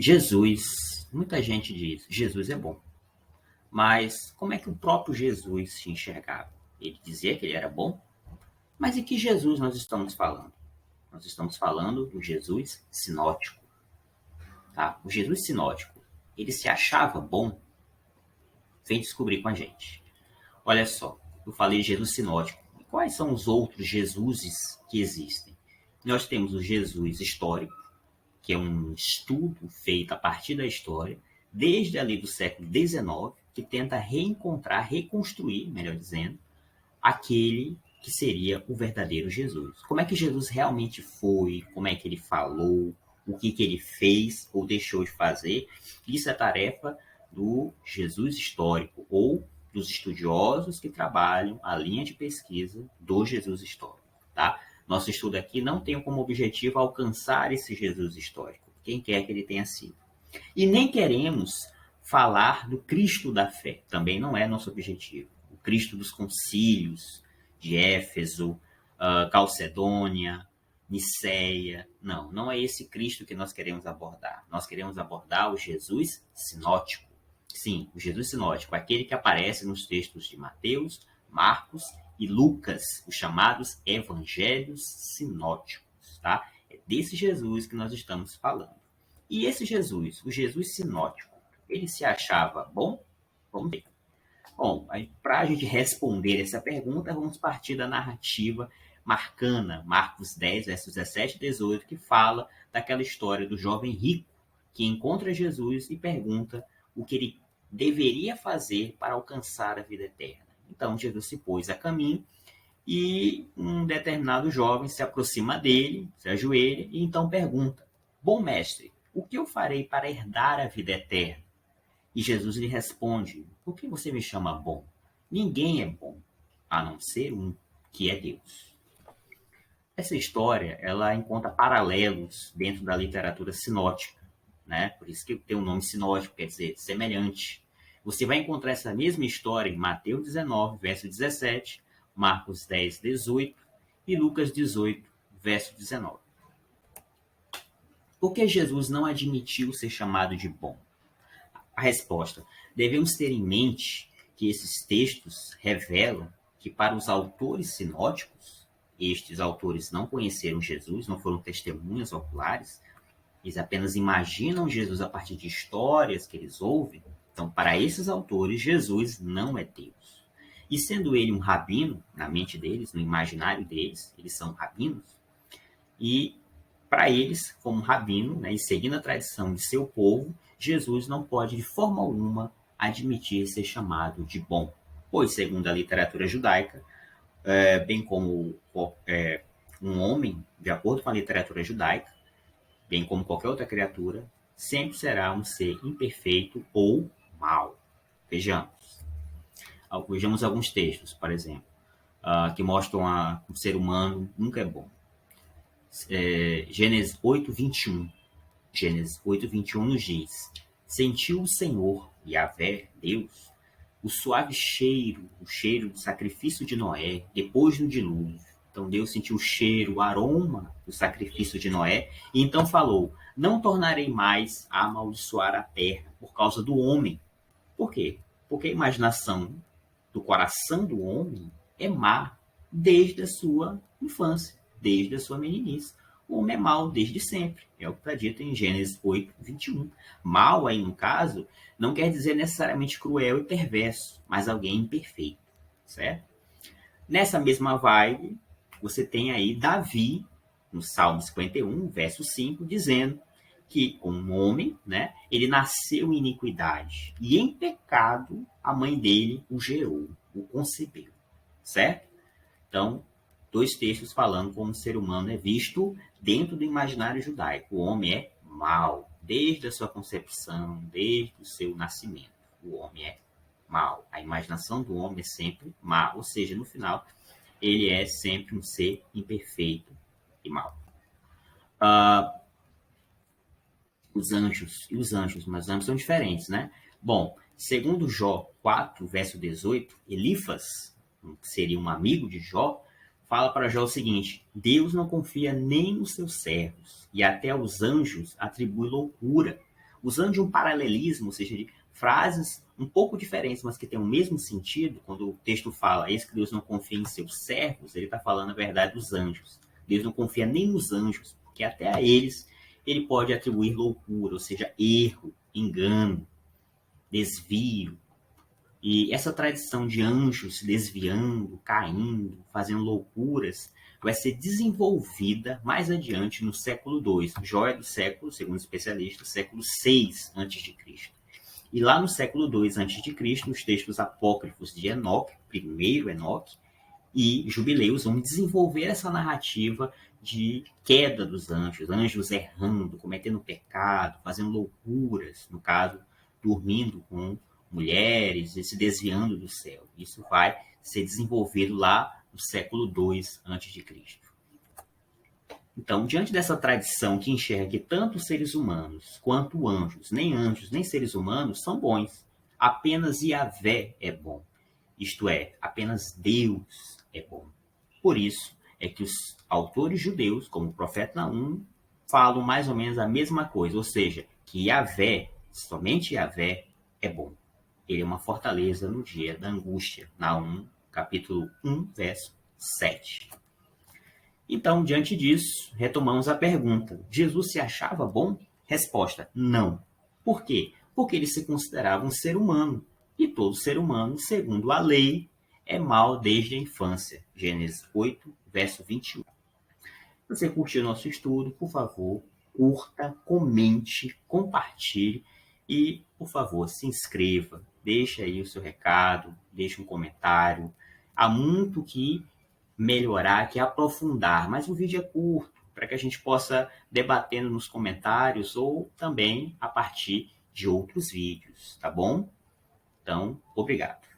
Jesus, muita gente diz, Jesus é bom. Mas como é que o próprio Jesus se enxergava? Ele dizia que ele era bom? Mas de que Jesus nós estamos falando? Nós estamos falando do Jesus sinótico, tá? O Jesus sinótico, ele se achava bom? Vem descobrir com a gente. Olha só, eu falei de Jesus sinótico. E quais são os outros Jesuses que existem? Nós temos o Jesus histórico, que é um estudo feito a partir da história, desde ali do século XIX, que tenta reencontrar, reconstruir, melhor dizendo, aquele que seria o verdadeiro Jesus. Como é que Jesus realmente foi, como é que ele falou, o que, que ele fez ou deixou de fazer. Isso é tarefa do Jesus histórico, ou dos estudiosos que trabalham a linha de pesquisa do Jesus histórico. Tá? Nosso estudo aqui não tem como objetivo alcançar esse Jesus histórico, quem quer que ele tenha sido. E nem queremos falar do Cristo da fé, também não é nosso objetivo. O Cristo dos concílios de Éfeso, Calcedônia, Niceia. Não, não é esse Cristo que nós queremos abordar. Nós queremos abordar o Jesus sinótico. Sim, o Jesus sinótico, aquele que aparece nos textos de Mateus, Marcos e Lucas, os chamados evangelhos sinóticos, tá? É desse Jesus que nós estamos falando. E esse Jesus, o Jesus sinótico, ele se achava bom? Vamos ver. Bom, para a gente responder essa pergunta, vamos partir da narrativa marcana, Marcos 10, versos 17 e 18, que fala daquela história do jovem rico que encontra Jesus e pergunta o que ele deveria fazer para alcançar a vida eterna. Então, Jesus se pôs a caminho e um determinado jovem se aproxima dele, se ajoelha e então pergunta: Bom mestre, o que eu farei para herdar a vida eterna? E Jesus lhe responde: Por que você me chama bom? Ninguém é bom, a não ser um, que é Deus. Essa história, ela encontra paralelos dentro da literatura sinótica, né? Por isso que tem o nome sinótico, quer dizer, semelhante. Você vai encontrar essa mesma história em Mateus 19, verso 17, Marcos 10, 18 e Lucas 18, verso 19. Por que Jesus não admitiu ser chamado de bom? A resposta: devemos ter em mente que esses textos revelam que para os autores sinóticos, estes autores não conheceram Jesus, não foram testemunhas oculares, eles apenas imaginam Jesus a partir de histórias que eles ouvem. Então, para esses autores, Jesus não é Deus. E sendo ele um rabino, na mente deles, no imaginário deles, eles são rabinos, e para eles, como rabino, né, e seguindo a tradição de seu povo, Jesus não pode de forma alguma admitir ser chamado de bom, pois, segundo a literatura judaica, bem como um homem, de acordo com a literatura judaica, bem como qualquer outra criatura, sempre será um ser imperfeito ou mau. Vejamos alguns textos, por exemplo, que mostram que o ser humano nunca é bom. Gênesis 8, 21. Gênesis 8, 21 nos diz: Sentiu o Senhor, Yahvé, Deus, o suave cheiro, o cheiro do sacrifício de Noé, depois do dilúvio. Então Deus sentiu o cheiro, o aroma do sacrifício de Noé, e então falou: Não tornarei mais a amaldiçoar a terra por causa do homem. Por quê? Porque a imaginação do coração do homem é má desde a sua infância, desde a sua meninice. O homem é mau desde sempre. É o que está dito em Gênesis 8, 21. Mal aí, no caso, não quer dizer necessariamente cruel e perverso, mas alguém imperfeito, certo? Nessa mesma vibe, você tem aí Davi, no Salmo 51, verso 5, dizendo que um homem, né, ele nasceu em iniquidade e em pecado a mãe dele o gerou, o concebeu, certo? Então, dois textos falando como o ser humano é visto dentro do imaginário judaico. O homem é mau, desde a sua concepção, desde o seu nascimento. O homem é mau. A imaginação do homem é sempre má, ou seja, no final, ele é sempre um ser imperfeito e mau. Os anjos, mas os anjos são diferentes, né? Bom, segundo Jó 4, verso 18, Elifas, que seria um amigo de Jó, fala para Jó o seguinte: Deus não confia nem nos seus servos, e até aos anjos atribui loucura. usando de um paralelismo, ou seja, de frases um pouco diferentes, mas que têm o mesmo sentido. Quando o texto fala, eis que Deus não confia em seus servos, ele está falando a verdade dos anjos. Deus não confia nem nos anjos, porque até a eles ele pode atribuir loucura, ou seja, erro, engano, desvio. E essa tradição de anjos se desviando, caindo, fazendo loucuras, vai ser desenvolvida mais adiante no século II, joia do século, segundo especialistas, século VI a.C. E lá no século II a.C., nos textos apócrifos de Enoque, primeiro Enoque, e Jubileus vão desenvolver essa narrativa de queda dos anjos, anjos errando, cometendo pecado, fazendo loucuras, no caso, dormindo com mulheres e se desviando do céu. Isso vai ser desenvolvido lá no século II a.C. Então, diante dessa tradição que enxerga que tanto seres humanos quanto anjos, nem seres humanos são bons, apenas Yahvé é bom. Isto é, apenas Deus é bom. Por isso é que os autores judeus, como o profeta Naum, falam mais ou menos a mesma coisa, ou seja, que Yahvé, somente Yahvé, é bom. Ele é uma fortaleza no dia da angústia. Naum, capítulo 1, verso 7. Então, diante disso, retomamos a pergunta. Jesus se achava bom? Resposta, não. Por quê? Porque ele se considerava um ser humano. E todo ser humano, segundo a lei, é mau desde a infância. Gênesis 8, verso 21. Se você curtiu nosso estudo, por favor, curta, comente, compartilhe e, por favor, se inscreva. Deixe aí o seu recado, deixe um comentário. Há muito que melhorar, que aprofundar, mas o vídeo é curto, para que a gente possa debatendo nos comentários ou também a partir de outros vídeos, tá bom? Então, obrigado.